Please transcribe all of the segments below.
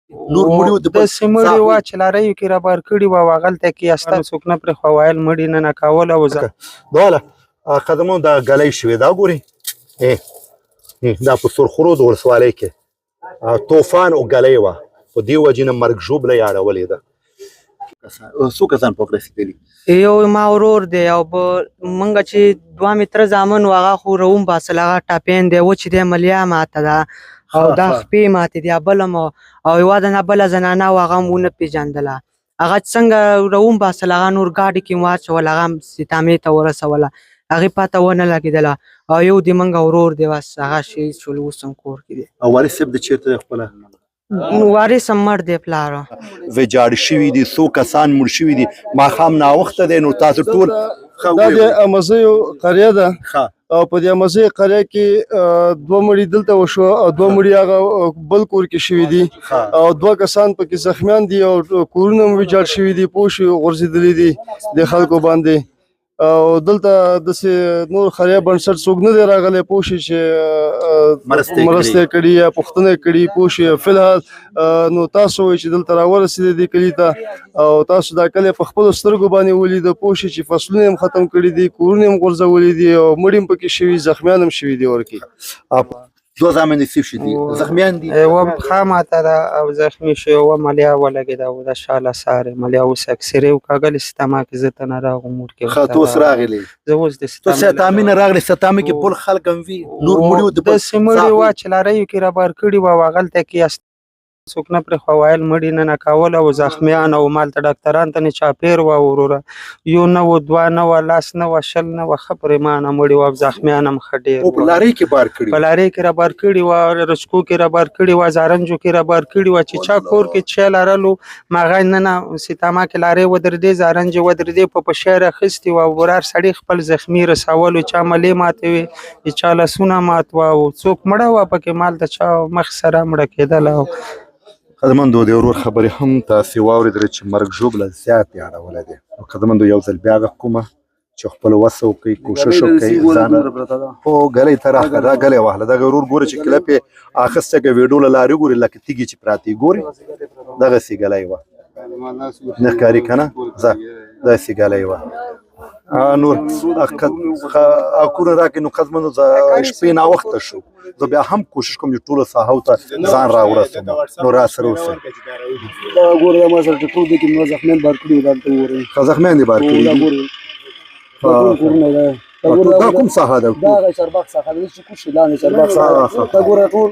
نور مړي د سیمړي وا چې لارې کې را بار کړي و واغلته کې استا څوک نه پر خوایل مړي نه کاول او ځه دوله قدمو دا غلې شوې دا ګوري دا په سرخرود ولسوالۍ کې طوفان او غلې وا په دې وجې نه مرګ ژوبله یې اړولې ده څو کسان پکې رسېدلي یو ما ورور دی او منګه چې دوه متره زامن واغه خو روم باسل هغه ټاپین دی و چې دی ملیا ماته ده او دا خپې ماته دی بلم او یو د نه بل زنانه واغه مونږ پیژندله هغه څنګه روم باسل هغه نور گاډي کې واچول هغه سیتامې ته ورسوله هغه پته ونه لګیدله او یو دی منګه ورور دی واس هغه شي شول وسم کور کې دی او وارث صاحب د چیرته خپل وارث مړ دی پلارو وجاړ شوي دي څو کسان مړ شوي دي ماښام ناوخته دی نو تاسو ټول دا د امزیو قریه ده او په دې امزیو قریه کې دوه مړي دلته وشو او دوه مړي هغه بل کور کې شوي دي او دوه کسان پکې زخمیان دي او کورونه هم ویجاړ شوي دي پوه شوي غورځېدلي دي د خلکو باندې او دلته داسې نور خریه بنسټ څوک نه دی راغلی پوه شي چې مرسته کړي یا پوښتنه کړي پوه شي فلحال نو تاسو وایئ چې دلته راورسېدی دې کلي ته او تاسو دا کلی په خپلو سترګو باندې ولیده پوه شي چې فصلونه هم ختم کړي دي کورونه هم غورځولي دي او مړي هم پکې شوي زخمیان هم شوي دي ورکې دوه زامن یې څه شي دي زخمیان دي و پښه ماته ده او زخمي شوی و ملیا ولګېده او د شاله سارې ملیا اوس اکسرې وکاږلې سیتاما کې زه ته نه راغلم مور کې ښه ته اوس راغلی زه اوس د ته سیتامې نه راغلی سیتامې کې بل خلک هم وي نور مړي د سیمړي وا چې لارې کې را بار کړي و واغلته کې څوک نه پر خوایل مړي نه کاول او زخمیان او مال ته ډاکټران ته نه چاپیر و وروره یو نه و دوه نه و لاس نه و شل نه و خبرې ما نه مړي و زخمیان هم ښه ډېر په لارې کې بار کړي په لارې کې را بار کړي و رسکو کې را بار کړي و زارنجو کې را بار کړي و چې چا کور کې چې لرلو ماغه نه سیتاما کې لارې ودرېدې زارنج ودرېدې په شهر اخیستي و ورار سړی خپل زخمی رسولو چا ملې ماته وي چا لاسونه مات و څوک مړه و پکې مال د چا مخ سره مړه کېدله قدمندو د ورور خبرې هم تاسې واورېدلې چې مرګ ژوبله زیات یې اړولی دی او قدمندو یو ځل بیا غږ کومه چې خپل وسه وکړئ کوشش وکړئ ځان هو ګلۍ ته راغله دا ګلۍ واخله دغه ورور ګوره چې کلپ یې اخیسته که ویډیو له لارې ګوري لکه تیږې چې پراتې ګوري دغسې ګلۍ وه نه ښکاري که نه ځه داسې ګلۍ وه نور کورونه راکړئ نو قدمندو شپې ناوخته شو زه بیا هم کوشش کوم چې ټولو ساحو ته ځان راورسوم نو را سره اوسئ دا ګوره دا ما سره چې ټول دی کې نو زخمیان بار کړي وو دلته وګورئ ښه زخمیان دي بار کړي دا کوم ساحه ده دا هغه چارباغ ساحه ده چې کوم شي لاندې چارباغ ساحه دا ګوره ټول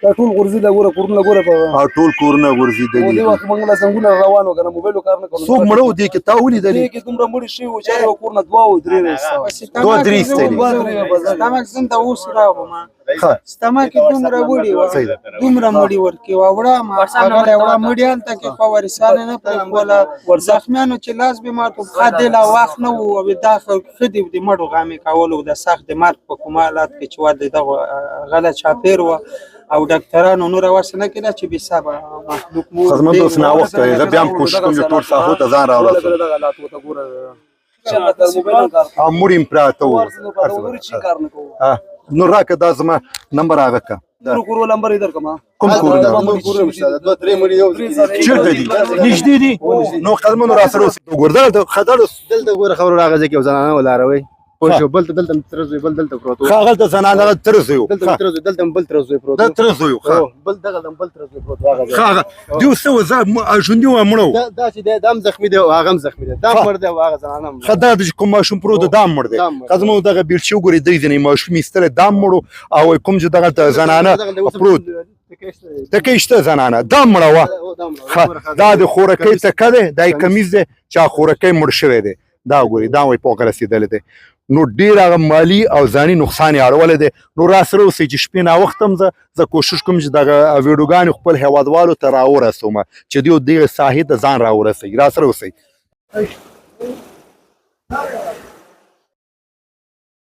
دا ټول غورځېدلي ګوره کورونه ګوره په ټول کورونه غورځېدلي دې وخت موږ له زنګونه روان وو که نه موبایل کار نه کوو څوک مړه وو دې کې تا ولیدلې دې کې دومره مړي شوي وو چې هغه کورونه دوه او درې دوه درې ایستلي ستامک زم ته اوس راغلم ستامک دومره وړي و دومره مړي ورکې و وړه ما هغه وړه مړي هلته کې په ورسانه نه پرېښوله زخمیانو چې لاس به ماته پښه دې لا واخ نه وو او دا ښه دي د مړو غامې کولو د سخت د مرګ په کوم حالت کې چې و د دغه غله چاپېر وه او ډاکټرانو نور ورسره نه کېده چې بېصبره مخلوق مو قدمندو اوس ناوخته دی زه بیا هم کوشش کوم چې ټول ساحو ته ځان راورسوم او مړي هم پراته وو نو راکړه دا زما نمبر هغه کړه کوم کور چېرته دي نږدې دي نو قدمندو راسره اوسئ ګوره دلته ګوره خبره راغله چې یو زنانه ولاړوئ پوه شو بل دلته تر زوی بل دلته پروت و هغلته زنانه تر زوی و دلته بل تر زوی پروت دا تر زوی و بل دغه بل تر زوی پروت و هغه دیو څه و ژوندي و مړه دا چې دی دا هم زخمي دی او هغه هم زخمي دی دا مړ دی او هغه زنانه هم ښه دا چې کوم ماشوم پروت دی دا هم مړ دی قدمو دغه بیلچې وګورئ دی ځینې ماشوم ایستلی دا هم مړ او کوم چې دغلته زنانه پروت تکه شته زنانه دا مړه وه دا د خورکۍ تکه دی دا یې کمیز دی چې خورکۍ مړ شوی دی دا ګورئ دا وایي پوکه رسېدلی دی نو ډېر هغه مالي او ځاني نقصان یې اړولی دی نو راسره اوسئ چې شپې ناوخته هم زه کوشش کوم چې دغه ویډیوګانې خپل هېوادوالو ته راورسوم چې دوی دغې ساحې ته ځان راورسوي راسره اوسئ